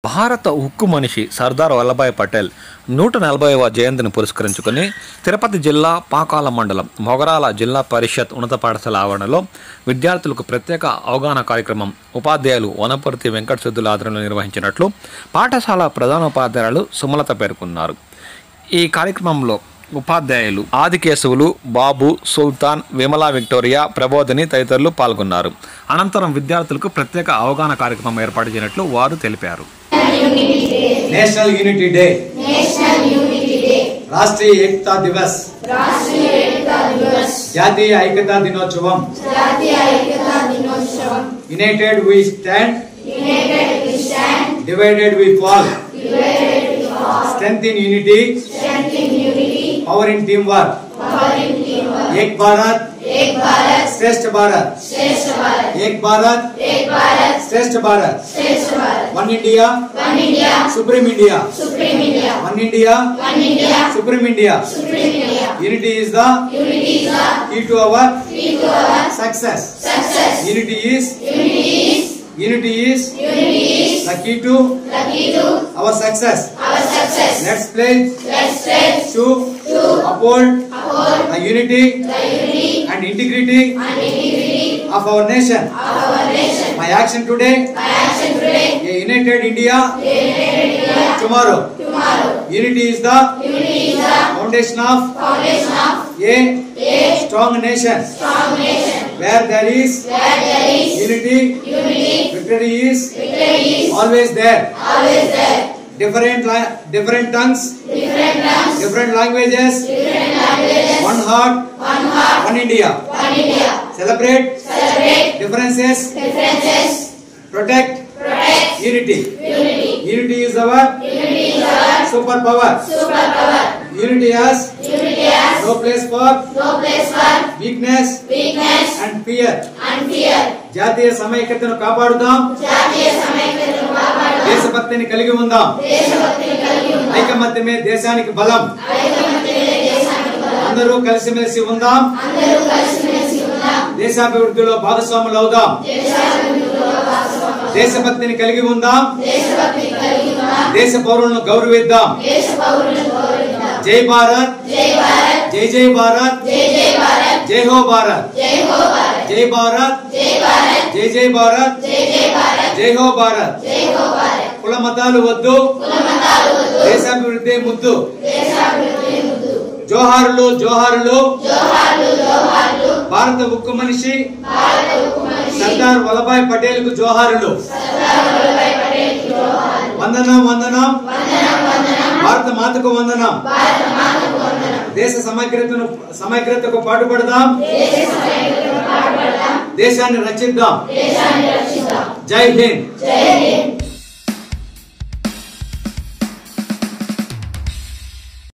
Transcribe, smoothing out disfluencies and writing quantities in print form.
భారత ఉక్కు మనిషి సర్దార్ వల్లభాయ్ పటేల్ 140వ జయంతిని పురస్కరించుకుని తిరుపతి జిల్లా పాకాల మండలం మొగరాల జిల్లా పరిషత్ ఉన్నత పాఠశాల ఆవరణలో విద్యార్థులకు ప్రత్యేక అవగాహన కార్యక్రమం ఉపాధ్యాయులు వనపర్తి వెంకట సిద్ధుల ఆధ్వర్యంలో నిర్వహించినట్లు పాఠశాల ప్రధానోపాధ్యాయులు సుమలత పేర్కొన్నారు. ఈ కార్యక్రమంలో ఉపాధ్యాయులు ఆదికేశవులు, బాబు, సుల్తాన్, విమలా విక్టోరియా, ప్రబోధిని తదితరులు పాల్గొన్నారు. అనంతరం విద్యార్థులకు ప్రత్యేక అవగాహన కార్యక్రమం ఏర్పాటు చేసినట్లు వారు తెలిపారు. National unity day, Rashtriya Ekta Diwas, జాతీయ ఐక్యతా దినోత్సవం. United we stand, divided we fall. Strength in unity, power in teamwork. एक भारत, श्रेष्ठ भारत. एक भारत, श्रेष्ठ Bharat. One India, supreme India. One India, supreme India. Unity is the key to our success. Unity is the key to our success. Let's pledge to uphold the unity and integrity of our nation. My action today, a united India tomorrow. Unity is the foundation of a strong nation. Where there is unity, victory is always there. Different tongues, different languages, one heart, one India. Celebrate differences, protect unity. Unity is our superpower. Unity has no place for weakness and fear. జాతీయ సమైక్యతను కాపాడుదాం, దేశభక్తిని కలిగి ఉందాం. ఐకమత్యమే దేశానికి బలం. అందరూ కలిసిమెలిసి ఉందాం. దేశాభివృద్ధిలో భాగస్వాములు అవుదాం. దేశభక్తిని కలిగి ఉందాం. దేశ పౌరులను గౌరవిద్దాం. జై భారత్, జై జై భారత్, జై హో భారత్. జై భారత్, జై జై భారత్, జై హో భారత్. కుల మతాలు వద్దు, దేశాభివృద్ధి ముద్దు. జోహారులు జోహారులు భారత ఉక్కు మనిషి సర్దార్ వల్లభాయ్ పటేల్ కు జోహారులు. వందనం వందనం, భారత మాతకు వందనం. దేశ సమగ్రతకు పాటుపడదాం, దేశాన్ని రక్షిద్దాం. జై హింద్.